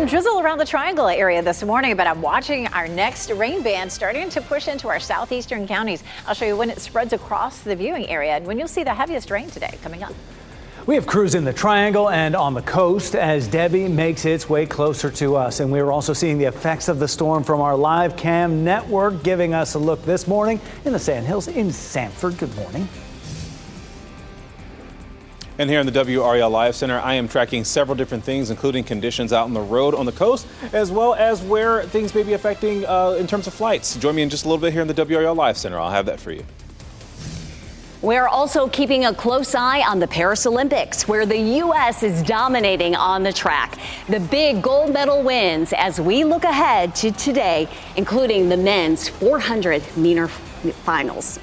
drizzle around the Triangle area this morning, but I'm watching our next rain band starting to push into our southeastern counties. I'll show you when it spreads across the viewing area and when you'll see the heaviest rain today coming up. We have crews in the Triangle and on the coast as Debbie makes its way closer to us. And we're also seeing the effects of the storm from our live cam network, giving us a look this morning in the Sandhills in Sanford. Good morning. And here in the WRAL Live Center, I am tracking several different things, including conditions out on the road on the coast, as well as where things may be affecting in terms of flights. Join me in just a little bit here in the WRAL Live Center. I'll have that for you. We're also keeping a close eye on the Paris Olympics, where the U.S. is dominating on the track. The big gold medal wins as we look ahead to today, including the men's 400-meter finals.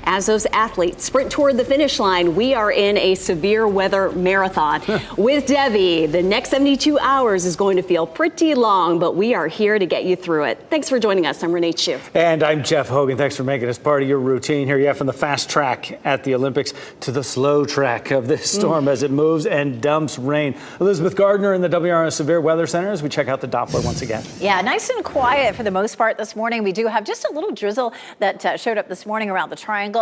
As those athletes sprint toward the finish line, we are in a severe weather marathon. With Debbie, the next 72 hours is going to feel pretty long, but we are here to get you through it. Thanks for joining us. I'm Renee Chu. And I'm Jeff Hogan. Thanks for making us part of your routine here. Yeah, from the fast track at the Olympics to the slow track of this storm as it moves and dumps rain. Elizabeth Gardner in the WRAL Severe Weather Center as we check out the Doppler once again. Yeah, nice and quiet for the most part this morning. We do have just a little drizzle that showed up this morning around the Triangle.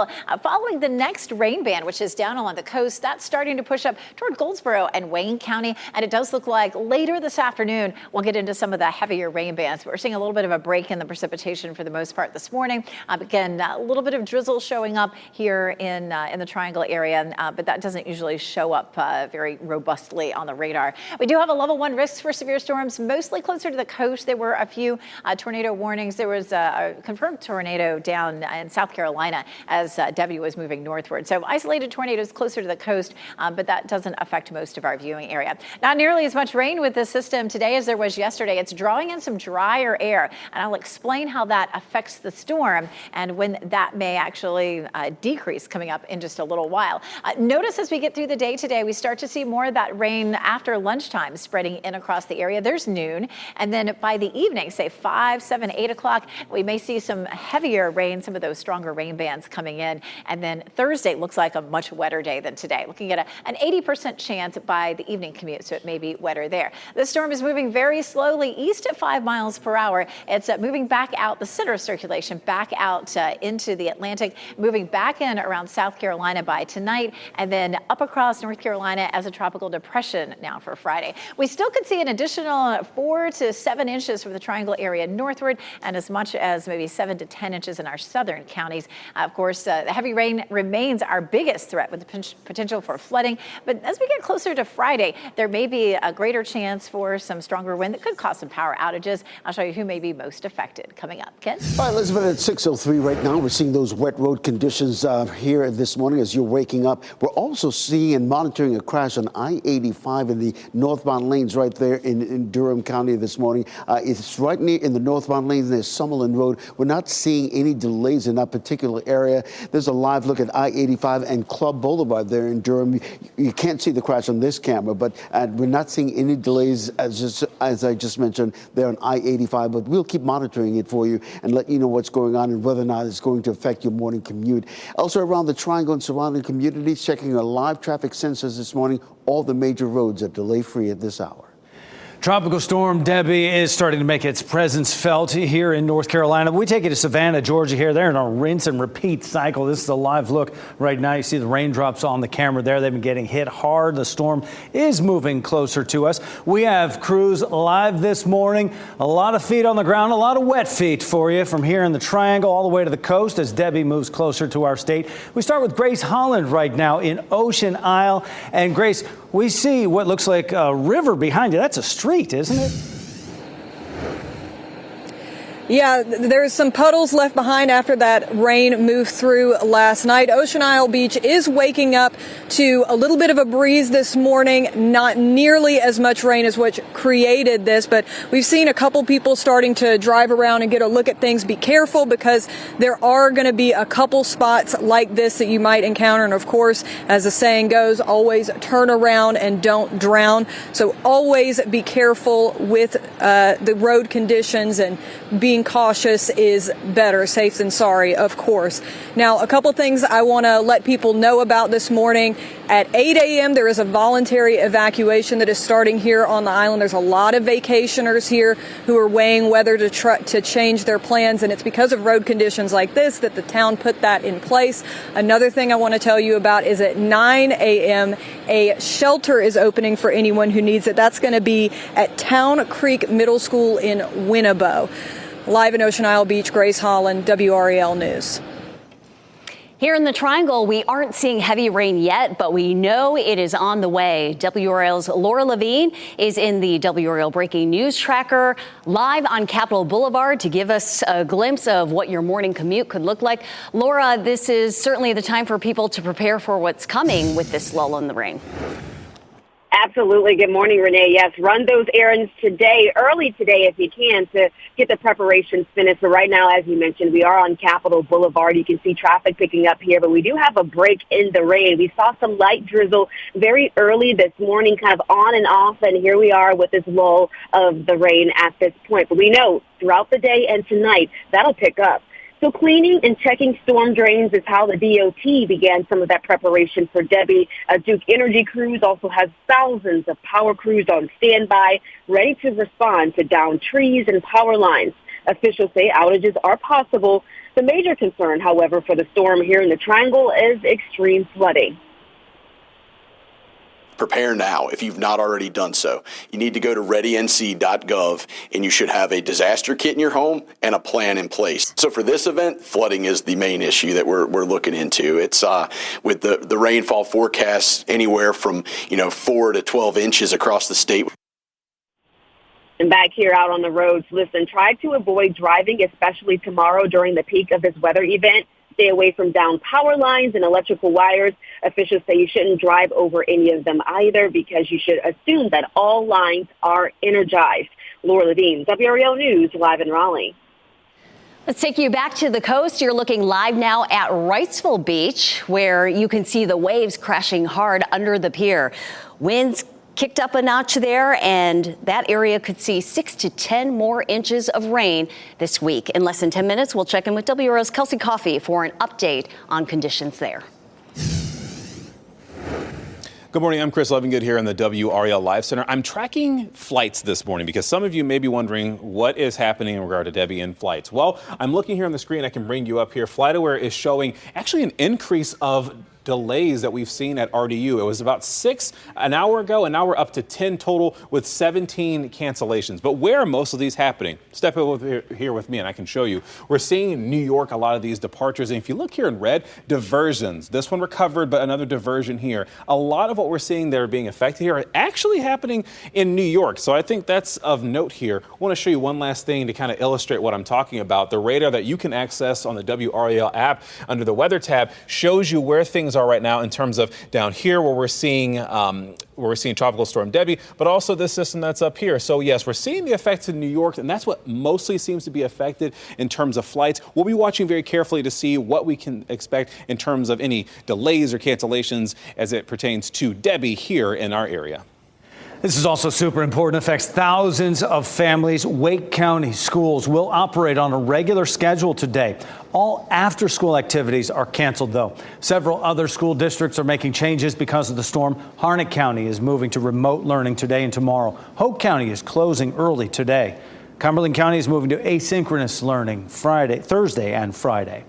Following the next rain band, which is down along the coast, that's starting to push up toward Goldsboro and Wayne County. And it does look like later this afternoon, we'll get into some of the heavier rain bands. We're seeing a little bit of a break in the precipitation for the most part this morning. Again, a little bit of drizzle showing up here in the Triangle area, but that doesn't usually show up very robustly on the radar. We do have a level 1 risk for severe storms, mostly closer to the coast. There were a few tornado warnings. There was a confirmed tornado down in South Carolina as Debbie was moving northward. So isolated tornadoes closer to the coast, but that doesn't affect most of our viewing area. Not nearly as much rain with this system today as there was yesterday. It's drawing in some drier air, and I'll explain how that affects the storm and when that may actually decrease coming up in just a little while. Notice as we get through the day today, we start to see more of that rain after lunchtime spreading in across the area. There's noon, and then by the evening, say 5, 7, 8 o'clock, we may see some heavier rain, some of those stronger rain bands coming in. And then Thursday looks like a much wetter day than today, looking at an 80% chance by the evening commute, so it may be wetter there. This storm is moving very slowly east at 5 miles per hour. It's moving back out the center of circulation, back out into the Atlantic, moving back in around South Carolina by tonight, and then up across North Carolina as a tropical depression now for Friday. We still could see an additional 4 to 7 inches from the Triangle area northward, and as much as maybe 7 to 10 inches in our southern counties. Of course, the heavy rain remains our biggest threat with the potential for flooding. But as we get closer to Friday, there may be a greater chance for some stronger wind that could cause some power outages. I'll show you who may be most affected coming up. Ken? All right, Elizabeth, at 6:03 right now, we're seeing those wet road conditions here this morning as you're waking up. We're also seeing and monitoring a crash on I-85 in the northbound lanes right there in Durham County this morning. It's right near in the northbound lanes near Summerlin Road. We're not seeing any delays in that particular area. There's a live look at I-85 and Club Boulevard there in Durham. You can't see the crash on this camera, but we're not seeing any delays, as I just mentioned, there on I-85. But we'll keep monitoring it for you and let you know what's going on and whether or not it's going to affect your morning commute. Also around the Triangle and surrounding communities, checking our live traffic sensors this morning. All the major roads are delay-free at this hour. Tropical storm Debbie is starting to make its presence felt here in North Carolina. We take you to Savannah, Georgia here. They're in a rinse and repeat cycle. This is a live look right now. You see the raindrops on the camera there. They've been getting hit hard. The storm is moving closer to us. We have crews live this morning. A lot of feet on the ground, a lot of wet feet for you from here in the Triangle all the way to the coast as Debbie moves closer to our state. We start with Grace Holland right now in Ocean Isle. And Grace, we see what looks like a river behind you. That's a street, isn't it? Yeah, there's some puddles left behind after that rain moved through last night. Ocean Isle Beach is waking up to a little bit of a breeze this morning, not nearly as much rain as what created this, but we've seen a couple people starting to drive around and get a look at things. Be careful because there are going to be a couple spots like this that you might encounter. And of course, as the saying goes, always turn around and don't drown. So always be careful with the road conditions and being being cautious is better. Safe than sorry, of course. Now, a couple things I want to let people know about this morning. At 8 a.m., there is a voluntary evacuation that is starting here on the island. There's a lot of vacationers here who are weighing whether to change their plans, and it's because of road conditions like this that the town put that in place. Another thing I want to tell you about is at 9 a.m., a shelter is opening for anyone who needs it. That's going to be at Town Creek Middle School in Winnebago. Live in Ocean Isle Beach, Grace Holland, WRAL News. Here in the Triangle, we aren't seeing heavy rain yet, but we know it is on the way. WRAL's Laura Levine is in the WRAL Breaking News Tracker live on Capitol Boulevard to give us a glimpse of what your morning commute could look like. Laura, this is certainly the time for people to prepare for what's coming with this lull in the rain. Absolutely. Good morning, Renee. Yes, run those errands today, early today if you can, to get the preparations finished. But right now, as you mentioned, we are on Capitol Boulevard. You can see traffic picking up here, but we do have a break in the rain. We saw some light drizzle very early this morning, kind of on and off, and here we are with this lull of the rain at this point. But we know throughout the day and tonight, that'll pick up. So cleaning and checking storm drains is how the DOT began some of that preparation for Debbie. Duke Energy Crews also has thousands of power crews on standby, ready to respond to downed trees and power lines. Officials say outages are possible. The major concern, however, for the storm here in the Triangle is extreme flooding. Prepare now if you've not already done so. You need to go to readync.gov, and you should have a disaster kit in your home and a plan in place. So for this event, flooding is the main issue that we're looking into. It's with the rainfall forecasts anywhere from 4 to 12 inches across the state. And back here out on the roads, listen, try to avoid driving, especially tomorrow during the peak of this weather event. Stay away from downed power lines and electrical wires. Officials say you shouldn't drive over any of them either because you should assume that all lines are energized. Laura Levine, WRAL News, live in Raleigh. Let's take you back to the coast. You're looking live now at Wrightsville Beach, where you can see the waves crashing hard under the pier. Winds kicked up a notch there, and that area could see 6 to 10 more inches of rain this week. In less than 10 minutes, we'll check in with WRAL's Kelsey Coffey for an update on conditions there. Good morning. I'm Chris Levingood here in the WRAL Live Center. I'm tracking flights this morning because some of you may be wondering what is happening in regard to Debbie and flights. Well, I'm looking here on the screen. I can bring you up here. FlightAware is showing actually an increase of delays that we've seen at RDU. It was about 6 an hour ago, and now we're up to 10 total with 17 cancellations. But where are most of these happening? Step over here with me and I can show you. We're seeing in New York a lot of these departures. And if you look here in red, diversions. This one recovered, but another diversion here. A lot of what we're seeing there being affected here are actually happening in New York. So I think that's of note here. I want to show you one last thing to kind of illustrate what I'm talking about. The radar that you can access on the WRAL app under the weather tab shows you where things are right now in terms of down here where we're seeing Tropical Storm Debbie, but also this system that's up here. So yes, we're seeing the effects in New York, and that's what mostly seems to be affected in terms of flights. We'll be watching very carefully to see what we can expect in terms of any delays or cancellations as it pertains to Debbie here in our area. This is also super important. It affects thousands of families. Wake County schools will operate on a regular schedule today. All after-school activities are canceled, though. Several other school districts are making changes because of the storm. Harnett County is moving to remote learning today and tomorrow. Hope County is closing early today. Cumberland County is moving to asynchronous learning Thursday and Friday.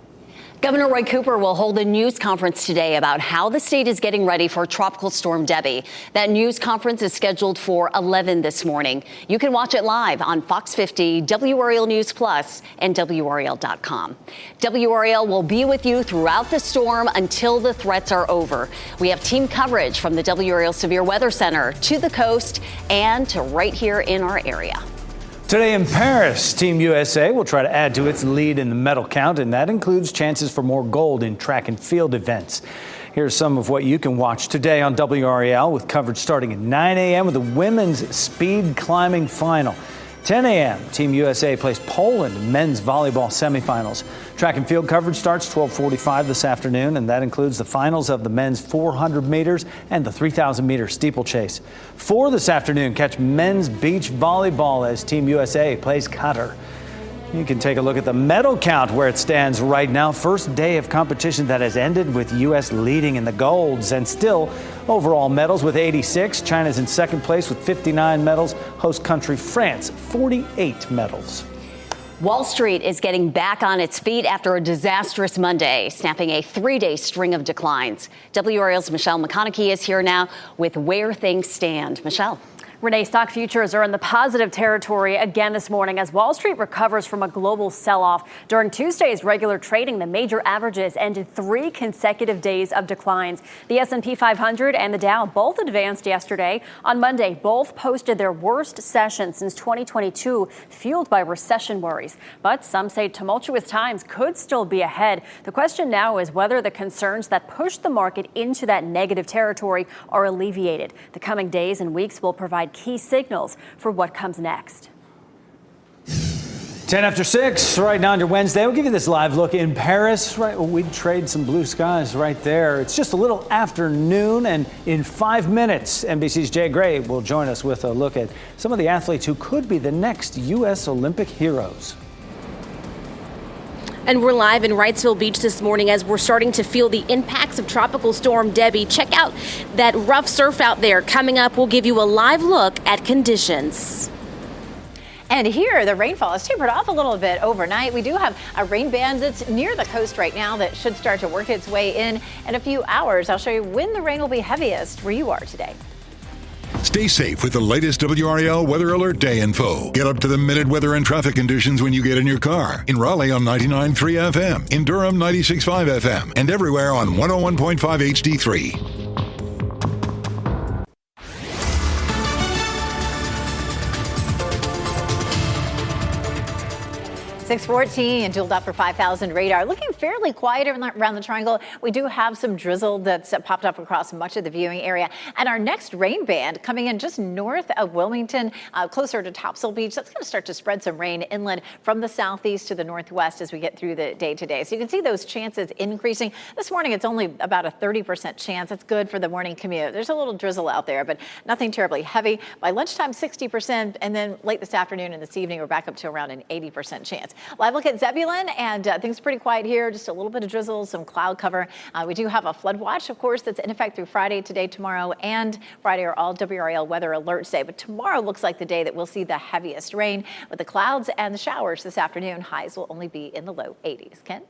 Governor Roy Cooper will hold a news conference today about how the state is getting ready for Tropical Storm Debbie. That news conference is scheduled for 11 this morning. You can watch it live on Fox 50, WRAL News Plus, and WRAL.com. WRAL will be with you throughout the storm until the threats are over. We have team coverage from the WRAL Severe Weather Center to the coast and to right here in our area. Today in Paris, Team USA will try to add to its lead in the medal count, and that includes chances for more gold in track and field events. Here's some of what you can watch today on WRAL with coverage starting at 9 a.m. with the women's speed climbing final. 10 a.m., Team USA plays Poland in men's volleyball semifinals. Track and field coverage starts 12:45 this afternoon, and that includes the finals of the men's 400 meters and the 3,000-meter steeplechase. 4 this afternoon, catch men's beach volleyball as Team USA plays Qatar. You can take a look at the medal count where it stands right now. First day of competition that has ended with U.S. leading in the golds, and still overall medals with 86. China's in second place with 59 medals. Host country France, 48 medals. Wall Street is getting back on its feet after a disastrous Monday, snapping a 3-day string of declines. WRAL's Michelle McConaughey is here now with where things stand. Michelle. Renee, stock futures are in the positive territory again this morning as Wall Street recovers from a global sell-off. During Tuesday's regular trading, the major averages ended 3 consecutive days of declines. The S&P 500 and the Dow both advanced yesterday. On Monday, both posted their worst session since 2022, fueled by recession worries. But some say tumultuous times could still be ahead. The question now is whether the concerns that pushed the market into that negative territory are alleviated. The coming days and weeks will provide key signals for what comes next. 10 after 6 right now on your Wednesday. We'll give you this live look in Paris. Right, we'd trade some blue skies right there. It's just a little after noon, and in 5 minutes, NBC's Jay Gray will join us with a look at some of the athletes who could be the next U.S. Olympic heroes. And we're live in Wrightsville Beach this morning as we're starting to feel the impacts of Tropical Storm Debbie. Check out that rough surf out there. Coming up, we'll give you a live look at conditions. And here, the rainfall has tapered off a little bit overnight. We do have a rain band that's near the coast right now that should start to work its way in a few hours. I'll show you when the rain will be heaviest where you are today. Stay safe with the latest WRAL Weather Alert Day info. Get up to the minute weather and traffic conditions when you get in your car. In Raleigh on 99.3 FM, in Durham 96.5 FM, and everywhere on 101.5 HD3. 614 Jeweled Up for 5,000 radar. Looking fairly quiet around the triangle. We do have some drizzle that's popped up across much of the viewing area. And our next rain band coming in just north of Wilmington, closer to Topsail Beach. That's going to start to spread some rain inland from the southeast to the northwest as we get through the day today. So you can see those chances increasing. This morning, it's only about a 30% chance. It's good for the morning commute. There's a little drizzle out there, but nothing terribly heavy. By lunchtime, 60%. And then late this afternoon and this evening, we're back up to around an 80% chance. Live look at Zebulon, and things are pretty quiet here. Just a little bit of drizzle, some cloud cover. We do have a flood watch, of course, that's in effect through Friday. Today, tomorrow, and Friday are all WRAL weather alerts day. But tomorrow looks like the day that we'll see the heaviest rain with the clouds and the showers this afternoon. Highs will only be in the low 80s. Ken?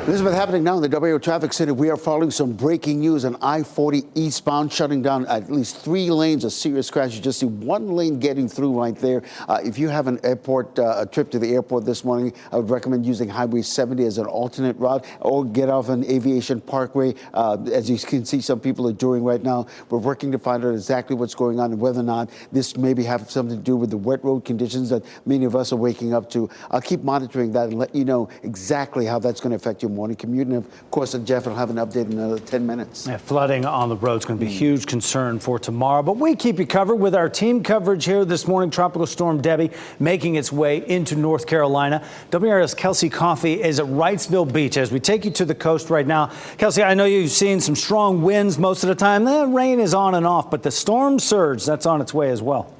Elizabeth, happening now in the WRAL Traffic Center, we are following some breaking news on I-40 eastbound, shutting down at least 3 lanes. A serious crash. You just see 1 lane getting through right there. If you have an airport, a trip to the airport this morning, I would recommend using Highway 70 as an alternate route, or get off on Aviation Parkway. As you can see, some people are doing right now. We're working to find out exactly what's going on and whether or not this maybe have something to do with the wet road conditions that many of us are waking up to. I'll keep monitoring that and let you know exactly how that's going to affect your morning commute. And of course, Jeff will have an update in another 10 minutes. Yeah, flooding on the road is going to be a huge concern for tomorrow. But we keep you covered with our team coverage here this morning. Tropical Storm Debbie making its way into North Carolina. WRAL's Kelsey Coffey is at Wrightsville Beach as we take you to the coast right now. Kelsey, I know you've seen some strong winds most of the time. The rain is on and off, but the storm surge, that's on its way as well.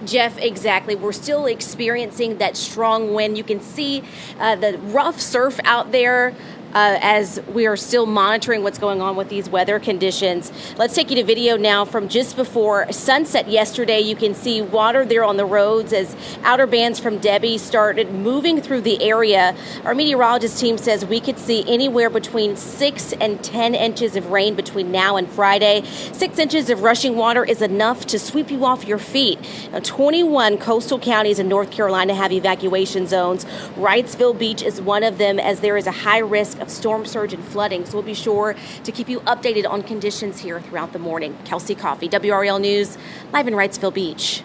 Jeff, exactly. We're still experiencing that strong wind. You can see the rough surf out there as we are still monitoring what's going on with these weather conditions. Let's take you to video now from just before sunset yesterday. You can see water there on the roads as outer bands from Debbie started moving through the area. Our meteorologist team says we could see anywhere between 6 and 10 inches of rain between now and Friday. 6 inches of rushing water is enough to sweep you off your feet. Now, 21 coastal counties in North Carolina have evacuation zones. Wrightsville Beach is one of them, as there is a high risk of storm surge and flooding. So we'll be sure to keep you updated on conditions here throughout the morning. Kelsey Coffey, WRAL News, live in Wrightsville Beach.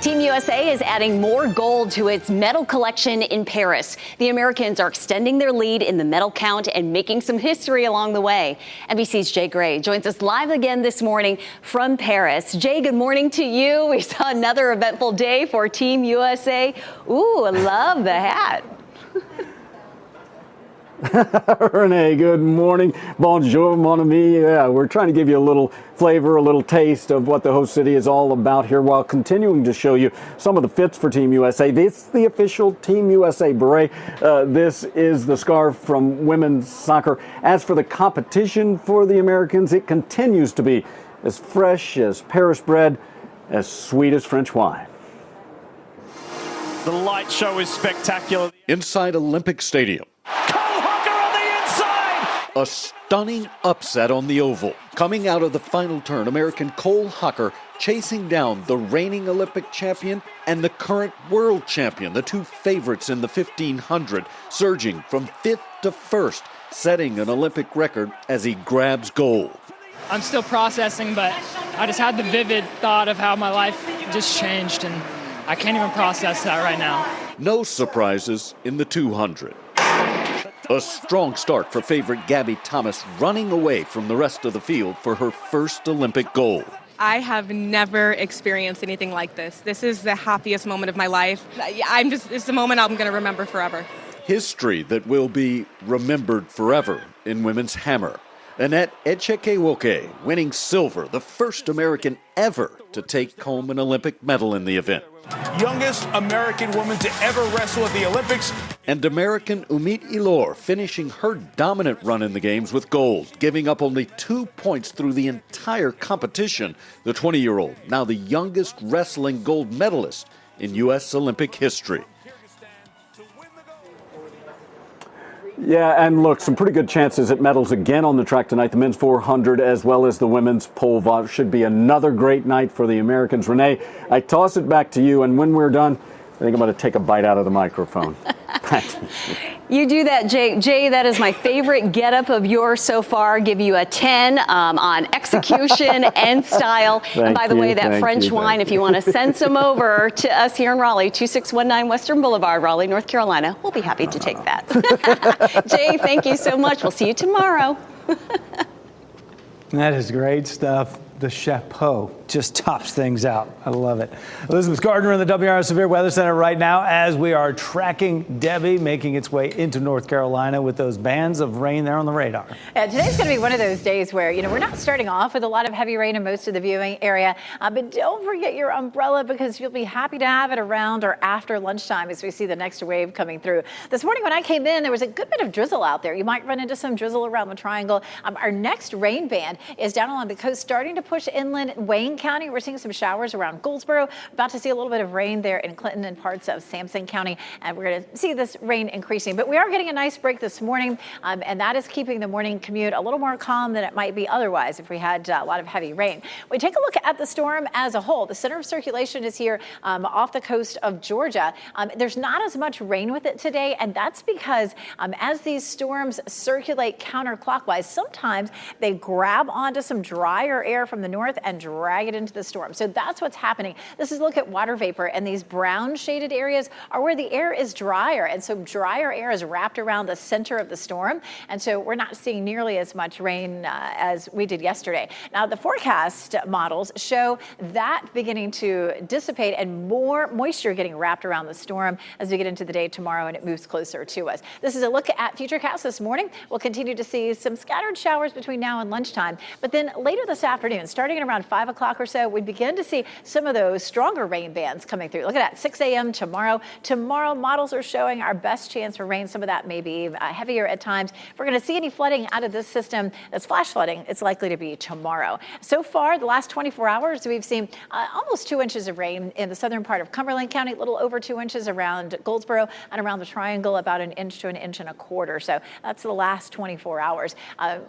Team USA is adding more gold to its medal collection in Paris. The Americans are extending their lead in the medal count and making some history along the way. NBC's Jay Gray joins us live again this morning from Paris. Jay, good morning to you. We saw another eventful day for Team USA. Ooh, I love the hat. Renee, good morning. Bonjour, mon ami. Yeah, we're trying to give you a little flavor, a little taste of what the host city is all about here while continuing to show you some of the fits for Team USA. This is the official Team USA beret. This is the scarf from women's soccer. As for the competition for the Americans, it continues to be as fresh as Paris bread, as sweet as French wine. The light show is spectacular. Inside Olympic Stadium. A stunning upset on the oval. Coming out of the final turn, American Cole Hocker chasing down the reigning Olympic champion and the current world champion, the two favorites in the 1500, surging from 5th to 1st, setting an Olympic record as he grabs gold. I'm still processing, but I just had the vivid thought of how my life just changed, and I can't even process that right now. No surprises in the 200. A strong start for favorite Gabby Thomas, running away from the rest of the field for her first Olympic gold. I have never experienced anything like this. This is the happiest moment of my life. It's a moment I'm going to remember forever. History that will be remembered forever in women's hammer. Annette Echekewoke winning silver, the first American ever to take home an Olympic medal in the event. Youngest American woman to ever wrestle at the Olympics. And American Umit Ilor finishing her dominant run in the games with gold, giving up only 2 points through the entire competition. The 20-year-old, now the youngest wrestling gold medalist in U.S. Olympic history. Yeah, and look, some pretty good chances at medals again on the track tonight. The men's 400 as well as the women's pole vault should be another great night for the Americans. Renee, I toss it back to you, and when we're done, I think I'm going to take a bite out of the microphone. You do that, Jay. Jay, that is my favorite getup of yours so far. Give you a 10 on execution and style. And by the way, that French wine, if you want to send some over to us here in Raleigh, 2619 Western Boulevard, Raleigh, North Carolina, we'll be happy to take that. Jay, thank you so much. We'll see you tomorrow. That is great stuff. The chapeau just tops things out. I love it. Elizabeth Gardner in the WRAL Severe Weather Center right now as we are tracking Debbie making its way into North Carolina with those bands of rain there on the radar. Yeah, today's going to be one of those days where, we're not starting off with a lot of heavy rain in most of the viewing area, but don't forget your umbrella because you'll be happy to have it around or after lunchtime as we see the next wave coming through. This morning when I came in, there was a good bit of drizzle out there. You might run into some drizzle around the triangle. Our next rain band is down along the coast, starting to push inland Wayne County. We're seeing some showers around Goldsboro. About to see a little bit of rain there in Clinton and parts of Sampson County. And we're going to see this rain increasing. But we are getting a nice break this morning. And that is keeping the morning commute a little more calm than it might be otherwise if we had a lot of heavy rain. We take a look at the storm as a whole. The center of circulation is here off the coast of Georgia. There's not as much rain with it today. And that's because as these storms circulate counterclockwise, sometimes they grab onto some drier air from the north and drag it into the storm. So that's what's happening. This is a look at water vapor, and these brown shaded areas are where the air is drier. And so drier air is wrapped around the center of the storm. And so we're not seeing nearly as much rain as we did yesterday. Now, the forecast models show that beginning to dissipate and more moisture getting wrapped around the storm as we get into the day tomorrow and it moves closer to us. This is a look at futurecast this morning. We'll continue to see some scattered showers between now and lunchtime. But then later this afternoon, starting at around 5 o'clock or so, we begin to see some of those stronger rain bands coming through. Look at that, 6 a.m. tomorrow. Tomorrow, models are showing our best chance for rain. Some of that may be heavier at times. If we're going to see any flooding out of this system that's flash flooding, it's likely to be tomorrow. So far, the last 24 hours, we've seen almost 2 inches of rain in the southern part of Cumberland County, a little over 2 inches around Goldsboro, and around the Triangle, about 1 inch to 1.25 inches. So that's the last 24 hours.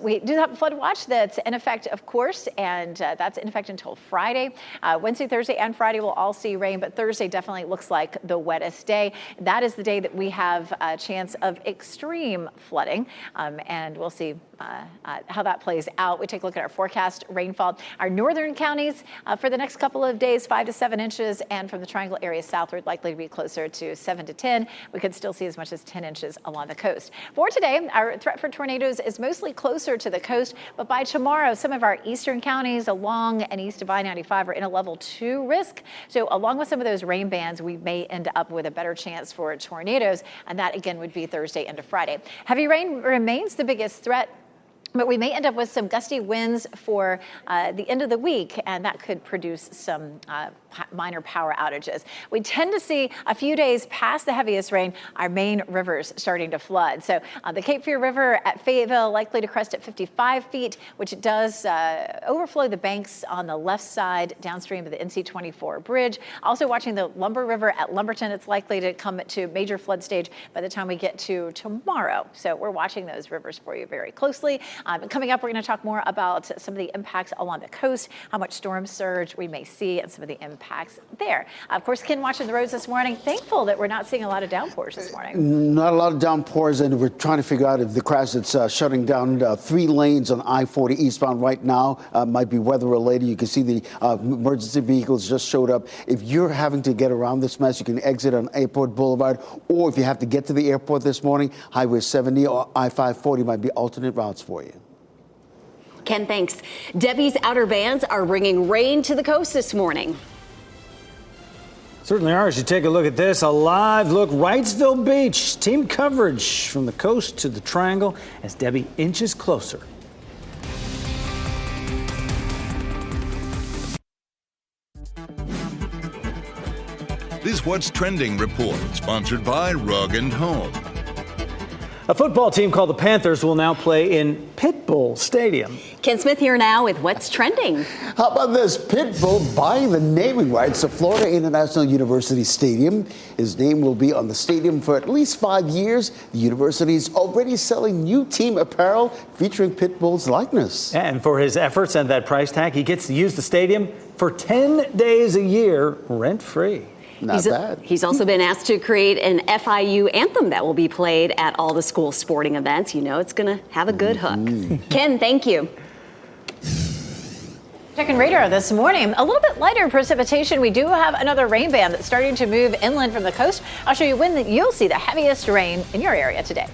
We do have a flood watch that's in effect, of course, and that's in effect until Friday. Wednesday, Thursday, and Friday will all see rain, but Thursday definitely looks like the wettest day. That is the day that we have a chance of extreme flooding, and we'll see how that plays out. We take a look at our forecast rainfall. Our northern counties for the next couple of days, 5 to 7 inches, and from the Triangle area southward, likely to be closer to 7 to 10. We could still see as much as 10 inches along the coast. For today, our threat for tornadoes is mostly closer to the coast, but by tomorrow, some of our eastern counties along and east of I-95 are in a level 2 risk. So along with some of those rain bands, we may end up with a better chance for tornadoes, and that again would be Thursday into Friday. Heavy rain remains the biggest threat, but we may end up with some gusty winds for the end of the week, and that could produce some minor power outages. We tend to see a few days past the heaviest rain, our main rivers starting to flood. So the Cape Fear River at Fayetteville likely to crest at 55 feet, which does overflow the banks on the left side downstream of the NC-24 bridge. Also watching the Lumber River at Lumberton, it's likely to come to major flood stage by the time we get to tomorrow. So we're watching those rivers for you very closely. Coming up, we're going to talk more about some of the impacts along the coast, how much storm surge we may see, and some of the impacts there. Of course, Ken, watching the roads this morning, thankful that we're not seeing a lot of downpours this morning. Not a lot of downpours, and we're trying to figure out if the crash that's shutting down 3 lanes on I-40 eastbound right now might be weather related. You can see the emergency vehicles just showed up. If you're having to get around this mess, you can exit on Airport Boulevard, or if you have to get to the airport this morning, Highway 70 or I-540 might be alternate routes for you. Ken, thanks. Debbie's outer bands are bringing rain to the coast this morning. Certainly are. As you take a look at this, a live look, Wrightsville Beach. Team coverage from the coast to the Triangle as Debbie inches closer. This What's Trending report, sponsored by Rug & Home. A football team called the Panthers will now play in Pitbull Stadium. Ken Smith here now with What's Trending. How about this? Pitbull buying the naming rights to Florida International University Stadium. His name will be on the stadium for at least 5 years. The university is already selling new team apparel featuring Pitbull's likeness. And for his efforts and that price tag, he gets to use the stadium for 10 days a year, rent-free. Not bad. He's also been asked to create an FIU anthem that will be played at all the school sporting events. You know it's going to have a good hook. Ken, thank you. Checking radar this morning, a little bit lighter precipitation. We do have another rain band that's starting to move inland from the coast. I'll show you when you'll see the heaviest rain in your area today.